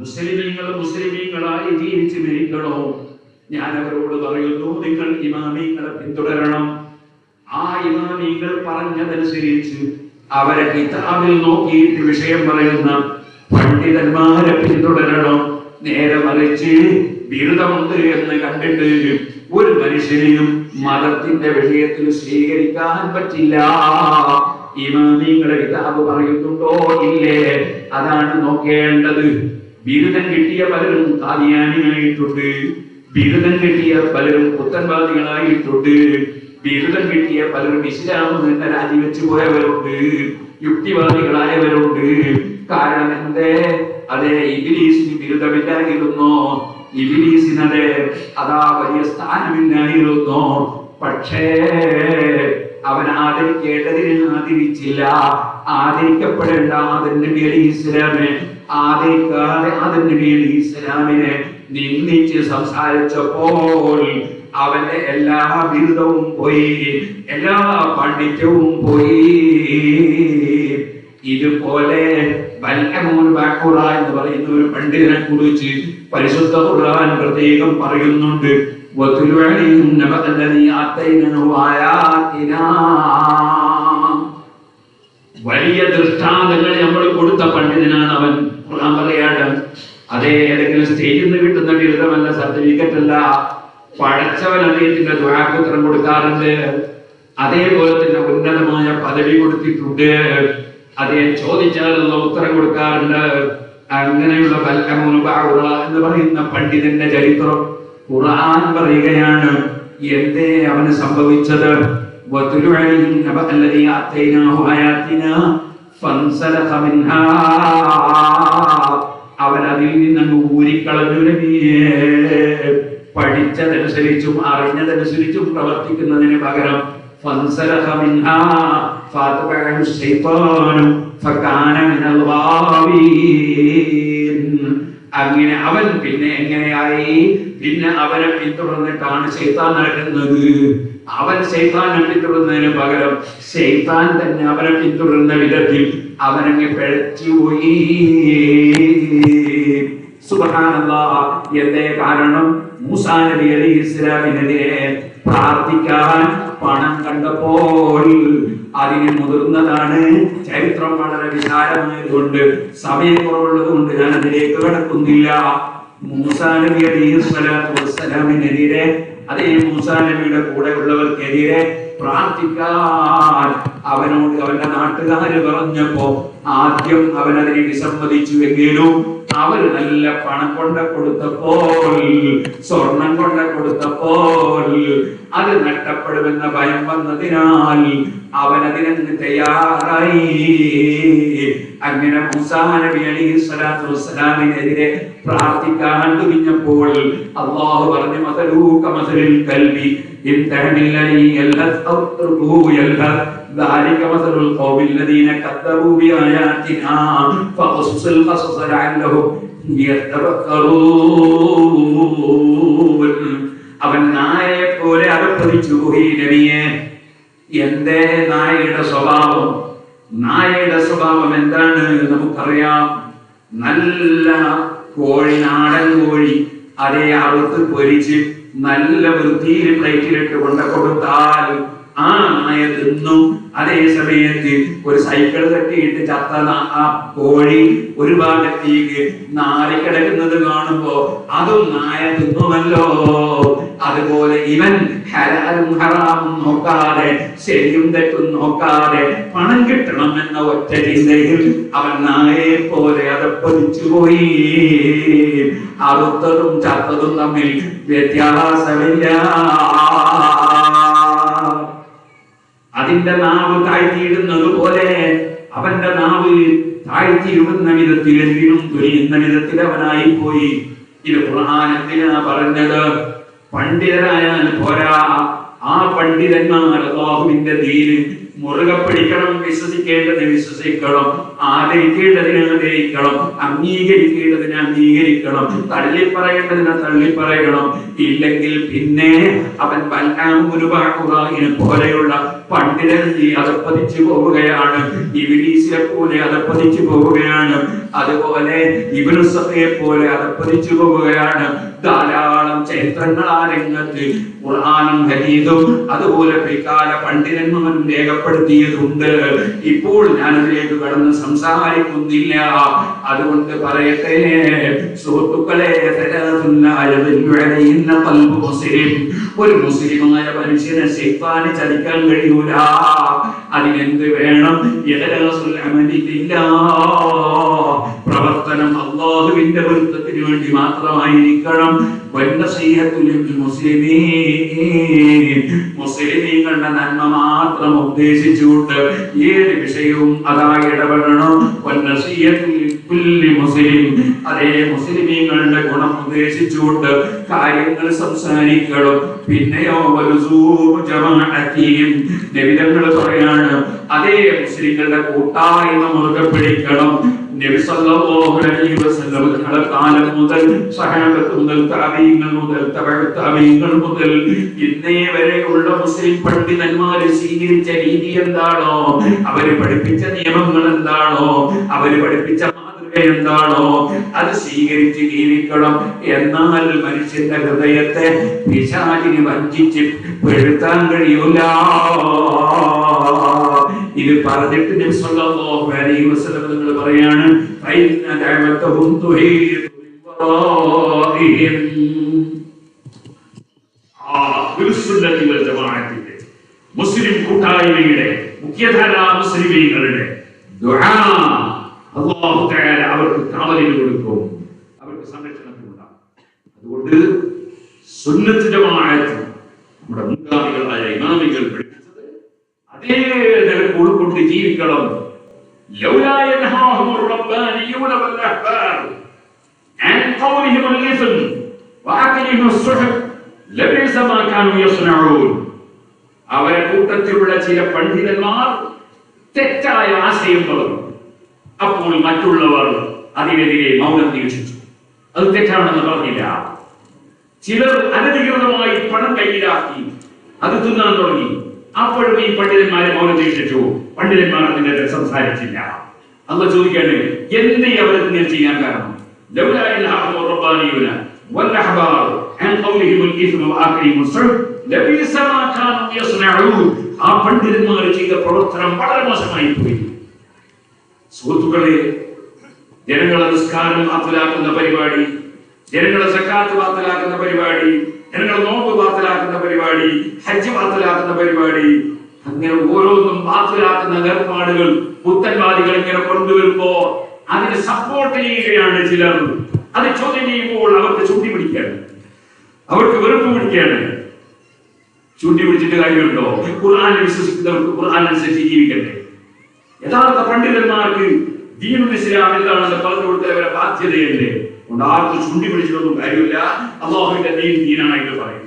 മുസ്ലിമീങ്ങളായി ജീവിച്ചു മരിക്കണോ? ഞാൻ അവരോട് പറയുന്നു, നിങ്ങൾ ഇമാമിങ്ങളെ പിന്തുടരണം. ആ ഇമാമിങ്ങൾ പറഞ്ഞതനുസരിച്ച് അവരെ കിതാബിൽ നോക്കിയിട്ട് വിഷയം പറയുന്ന പണ്ഡിതന്മാരെ പിന്തുടരണം. നേരെ മറിച്ച് ബിരുദമുണ്ട് എന്ന് കണ്ടിട്ട് ഒരു മനുഷ്യനെയും മതത്തിന്റെ വിഷയത്തിൽ സ്വീകരിക്കാൻ പറ്റില്ല. ഇമാമിങ്ങളെ കിതാബ് പറയുന്നുണ്ടോ ഇല്ലേ, അതാണ് നോക്കേണ്ടത്. ബിരുദം കിട്ടിയ പലരും ഖാദിയാനിയായിട്ടുണ്ട്, ബിരുദം കിട്ടിയ പലരും പുത്തൻവാദികളായിട്ടുണ്ട്, ബിരുദം കിട്ടിയ പലരും ഇസ്ലാം തന്നെ രാജിവെച്ചു പോയവരുണ്ട്, യുക്തിവാദികളായവരുണ്ട്. കാരണം എന്തേ? അതേ ഇബ്ലീസിന് ബിരുദമില്ലായിരുന്നോ? ഇബ്ലീസിനതെ അതാ വലിയ സ്ഥാനമില്ലായിരുന്നോ? പക്ഷേ അവൻ ആദരിക്കേണ്ടതിനെ ആദരിച്ചില്ല. ആദരിക്കപ്പെടേണ്ട ആദം നബി അലൈഹിസ്സലാമിനെ ആദരിക്കാതെ ആദം നബി അലൈഹിസ്സലാമിനെ നിന്ദിച്ച് സംസാരിച്ചപ്പോൾ അവന്റെ എല്ലാ ബിരുദവും പോയി, എല്ലാ പാണ്ഡിത്യവും പോയി. ഇതുപോലെ എന്ന് പറയുന്ന ഒരു പണ്ഡിതനെ കുറിച്ച് പരിശുദ്ധ ഖുർആൻ പ്രത്യേകം പറയുന്നുണ്ട്. വലിയ ദൃഷ്ടാന്തങ്ങൾ നമ്മൾ കൊടുത്ത പണ്ഡിതനാണ് അവൻ. ഖുർആൻ പറയാണ്, അതേ ഏതെങ്കിലും സ്റ്റേജിൽ നിന്ന് കിട്ടുന്ന ബിരുദമല്ല, സർട്ടിഫിക്കറ്റ് അല്ല. പടച്ചവൻ അദ്ദേഹത്തിന്റെ ദുആക്ക് ഉത്തരം കൊടുക്കാറുണ്ട്. അതേപോലെ തന്നെ ഉന്നതമായ പദവി കൊടുത്തിട്ടുണ്ട്. അദ്ദേഹം ചോദിച്ചാലുള്ള ഉത്തരം കൊടുക്കാറുണ്ട്. അങ്ങനെയുള്ള എന്ന് പറയുന്ന പണ്ഡിതന്റെ ചരിത്രം ഖുർആൻ പറയുകയാണ്. എന്തേ അവന് സംഭവിച്ചത്? അവൻ അതിൽ നിന്ന് ഊരിക്കളഞ്ഞു. പഠിച്ചതനുസരിച്ചും അറിഞ്ഞതനുസരിച്ചും പ്രവർത്തിക്കുന്നതിന് പകരം അങ്ങനെ അവൻ പിന്നെ എങ്ങനെയായി? പിന്നെ അവനെ പിന്തുടർന്നിട്ടാണ് ശൈത്താൻ നടക്കുന്നത്. അവൻ ശൈത്താനെ പിന്തുടരുന്നതിന് പകരം ശൈത്താൻ തന്നെ അവനെ പിന്തുടരുന്ന വിധത്തിൽ അവനങ്ങ് പിഴച്ചുപോയി. സുബ്ഹാനല്ലാഹ്. എന്തേ കാരണം? മൂസാ നബി അലൈഹിസ്സലാമിനെതിരെ പ്രാർത്ഥിക്കാൻ പണം കണ്ടപ്പോൾ അതിന് മുതിർന്നതാണ്. ചരിത്രം വളരെ വിശാലമായതുകൊണ്ട് സമയക്കുറവുള്ളത് കൊണ്ട് ഞാൻ അതിലേക്ക് കടക്കുന്നില്ല. മൂസാ നബി അലൈഹിസ്സലാത്തു വസ്സലാമിനെതിരെ, അതേ മൂസാ നബിയുടെ കൂടെ ഉള്ളവർക്കെതിരെ പ്രാർത്ഥിക്കാൻ അവനോട് അവന്റെ നാട്ടുകാര് പറഞ്ഞപ്പോ ആദ്യം അവൻ അതിനെ വിസമ്മതിച്ചുവെങ്കിലും അവർ നല്ല പണം കൊണ്ട കൊടുത്തപ്പോൾ, സ്വർണം കൊണ്ട കൊടുത്തപ്പോൾ അത് നഷ്ടപ്പെടുമെന്ന ഭയം വന്നതിനാൽ അവൻ അതിനങ്ങ് തയ്യാറായി. അങ്ങനെ മൂസാ നബി അലൈഹിസ്സലാത്തു വസ്സലാമിനെതിരെ പ്രാർത്ഥിക്കാൻ തുനിഞ്ഞപ്പോൾ അല്ലാഹു പറഞ്ഞു, മസലൂക മസലിൽ കൽബി ഇൻ തഹമില്ലനി യൽഹദ് ഔ തർകുഹു യൽഹദ് ذلك مثل القوم الذين كذبوا بآياتنا فقصص القصص لعلهم يتفكرون. അവൻ നായയെ പോലെ അകപ്പതിച്ചു പോയി നബിയെ. എന്തേ നായയുടെ സ്വഭാവം? നായയുടെ സ്വഭാവം എന്താണ് നമുക്കറിയാം. നല്ല കോഴി, നാടൻ കോഴി, അതേ അറുത്ത് പൊരിച്ച് നല്ല വൃത്തിയിൽ പ്ലേറ്റിലിട്ട് കൊണ്ട് കൊടുത്താൽ ആ നായ തിന്നും. അതേ സമയത്ത് ഒരു സൈക്കിൾ തട്ടിയിട്ട് ചത്ത ആ കോഴി ഒരു ഭാഗത്തേക്ക് നാറിക്കിടക്കുന്നത് കാണുമ്പോ അതും നായ തിന്നുമല്ലോ. അതുപോലെ ഇവൻ ഹലാലും ഹറാമും നോക്കാതെ, ശരിയും തെറ്റും നോക്കാതെ പണം കിട്ടണം എന്ന ഒറ്റ ചിന്തയിൽ അവൻ നായയെ പോലെ അതപ്പതിച്ചു പോയി. അറുത്തതും ചത്തതും തമ്മിൽ വ്യത്യാസമില്ല. അതിന്റെ നാവ് താഴ്ത്തിയിടുന്നത് പോലെ അവന്റെ നാവ് താഴ്ത്തിയിടുന്ന വിധത്തിൽ, എന്തിനും തുനിയുന്ന വിധത്തിൽ അവനായി പോയി. ഇത് ഖുർആൻ എന്തിനാ പറഞ്ഞത്? പണ്ഡിതരായാൽ പോരാ, ആ പണ്ഡിതന്മാർ അല്ലാഹുവിന്റെ ദീന് മുറുകെ പിടിക്കണം, വിശ്വസിക്കേണ്ടത് വിശ്വസിക്കണം, ആദരിക്കേണ്ടതിനെ ആദരിക്കണം, അംഗീകരിക്കേണ്ടതിനെ അംഗീകരിക്കണം, തള്ളിപ്പറയേണ്ടതിനെ തള്ളിപ്പറയണം. ഇല്ലെങ്കിൽ പിന്നെ അവൻ ബൽആമുനെ പോലെയുള്ള പണ്ഡിതനെ അതപ്പതിച്ചു പോവുകയാണ്, ഇബ്ലീസിനെ പോലെ അതപ്പതിച്ചു പോവുകയാണ്, അതുപോലെ ഇബ്നു സഫയെ പോലെ അതപ്പതിച്ചു പോവുകയാണ്. ധാരാളം ചരിത്രങ്ങൾ ആ രംഗത്ത് ഖുർആനും ഹദീസും അതുപോലെ പിൽക്കാല പണ്ഡിതന്മാരും രേഖപ്പെടുത്തിയതുണ്ട്. ഇപ്പോൾ ഞാനതിലേക്ക് കടന്ന് സംസാരിക്കുന്നില്ല. അതുകൊണ്ട് പറയട്ടെ സുഹൃത്തുക്കളെ, ഒരു മുസ്ലിമായ മനുഷ്യനെ ശൈത്താന് ചതിക്കാൻ കഴിയൂല. അതിനെന്ത് വേണം? പ്രവർത്തനം അല്ലാഹുവിന്റെ പൊരുത്തത്തിന് വേണ്ടി മാത്രമായിരിക്കണം. മുസ്ലിമീങ്ങളുടെ നന്മ മാത്രം ഉദ്ദേശിച്ചുകൊണ്ട് ഏത് വിഷയവും അതായി ഇടപെടണം. അതേ മുസ്ലിമീങ്ങളുടെ ഗുണം ഉദ്ദേശിച്ചുകൊണ്ട് കാര്യങ്ങൾ സംസാരിക്കണം. പിന്നെയോ നബിതങ്ങൾ പറയാണ്, അതേ മുസ്ലിങ്ങളുടെ കൂട്ടായ്മ മുറുകെ പിടിക്കണം. നബി സല്ലല്ലാഹു അലൈഹി വസല്ലം കാലം മുതൽ സഹാബത്ത് മുതൽ താബീങ്ങൾ മുതൽ തബഈങ്ങൾ മുതൽ ഇന്നേ വരെയുള്ള മുസ്ലിം പണ്ഡിതന്മാർ സ്വീകരിച്ച രീതി എന്താണോ, അവര് പഠിപ്പിച്ച നിയമങ്ങൾ എന്താണോ, അവര് പഠിപ്പിച്ച മാതൃക എന്താണോ, അത് സ്വീകരിച്ച് ജീവിക്കണം. എന്നാൽ മനുഷ്യന്റെ ഹൃദയത്തെ പിശാചിന് വഞ്ചിച്ച് പെടുത്താൻ കഴിയൂല. ഇത് പറഞ്ഞിട്ട് നബി സല്ലല്ലാഹു അലൈഹി വസല്ലം നിങ്ങൾ പറയാണ്, ഫൈന ദഅവതഹും തുഹീതു ബിവറാഇഹിം. സുന്നത്തി വൽ ജമാഅത്തിന്റെ മുസ്ലിം കൂട്ടായ്മയുടെ മുഖ്യധാരാ മുസ്ലിമീങ്ങളുടെ ദുആ അല്ലാഹു തആല അവർക്ക് കാവലിന് കൊടുക്കും, അവർക്ക് സംരക്ഷണത്തിനുണ്ടാകും. അതുകൊണ്ട് സുന്നത്ത് ജമാഅത്ത് നമ്മുടെ മുൻഗാമികളായ ഇമാമികൾ പഠിപ്പിച്ചത് അതേ നിലക്ക് ഉൾക്കൊണ്ട് ജീവിക്കണം. ലൗലാ യൻഹാഹുർ റബ്ബാനിയൂന വൽ അഹ്ബാർ അൻ ഖൗലിഹിം അൽ-ഇസ്ം വഅഖലിഹിം അസ്-സുഹബ് ലബിസ മാ കാനൂ യസ്നഊൻ. അവരെ കൂട്ടത്തിലുള്ള ചില പണ്ഡിതന്മാർ തെറ്റായ ആശയം പറഞ്ഞു. അപ്പോൾ മറ്റുള്ളവർ അതിനെതിരെ മൗനം ദീക്ഷിച്ചു. അത് തെറ്റാണെന്ന് പറഞ്ഞില്ല. ചിലർ അനധികൃതമായി പണം കയ്യിലാക്കി അത് തിന്നാൻ തുടങ്ങി. അപ്പോഴും ഈ പണ്ഡിതന്മാരെ മൗനം ദീക്ഷിച്ചു. പണ്ഡിതന്മാർ അതിനെതിരെ സംസാരിച്ചില്ല. അല്ലാഹു ചോദിക്കാണ്, എന്തേ അവരിങ്ങനെ ചെയ്യാൻ കാരണം? ലൗലാ ഇൻഹാഹുർ റബ്ബാനിയൂന വൽ അഹ്ബാർ അൻ ഖൗലിഹിം അൽ-ഇസ്മ വഅഖലിഹിം അസ്-സുഹബ് ലബിസ മാ കാനൂ യസ്നഊൻ. ആ പണ്ഡിതന്മാർ ചെയ്ത പ്രവർത്തനം വളരെ മോശമായി പോയി. സുഹൃത്തുക്കളെ, ജനങ്ങളെ നിസ്കാരം ബാത്തിലാക്കുന്ന പരിപാടി, ജനങ്ങളെ സക്കാത്ത് ബാത്തിലാക്കുന്ന പരിപാടി, ജനങ്ങളെ നോമ്പ് ബാത്തിലാക്കുന്ന പരിപാടി, ഹജ്ജ് ബാത്തിലാക്കുന്ന പരിപാടി, അങ്ങനെ ഓരോന്നും ബാത്തിലാക്കുന്ന ഏർപ്പാടുകൾ പുത്തൻവാദികൾ ഇങ്ങനെ കൊണ്ടുവരുമ്പോ അതിന് സപ്പോർട്ട് ചെയ്യുകയാണ് ചിലർ. അത് ചോദ്യം ചെയ്യുമ്പോൾ അവർക്ക് ചൂണ്ടി പിടിക്കുകയാണ്, അവർക്ക് വെറുപ്പ് പിടിക്കുകയാണ്. ചൂണ്ടി പിടിച്ചിട്ട് കാര്യമുണ്ടോ? ഖുർആനിൽ വിശ്വസിക്കുന്നവർക്ക് ഖുർആൻ അനുസരിച്ച് ജീവിക്കട്ടെ. യഥാർത്ഥ പണ്ഡിതന്മാർക്ക് ദീനുൽ ഇസ്ലാം എന്താണെന്ന് പറഞ്ഞു കൊടുത്തവരെ ബാധ്യതയല്ലേ. അതുകൊണ്ട് ആർക്കും ചൂണ്ടി പിടിച്ചിട്ടൊന്നും കാര്യമില്ല. അല്ലാഹുവിന്റെ ദീൻ ദീനാണ് എന്ന് പറയും.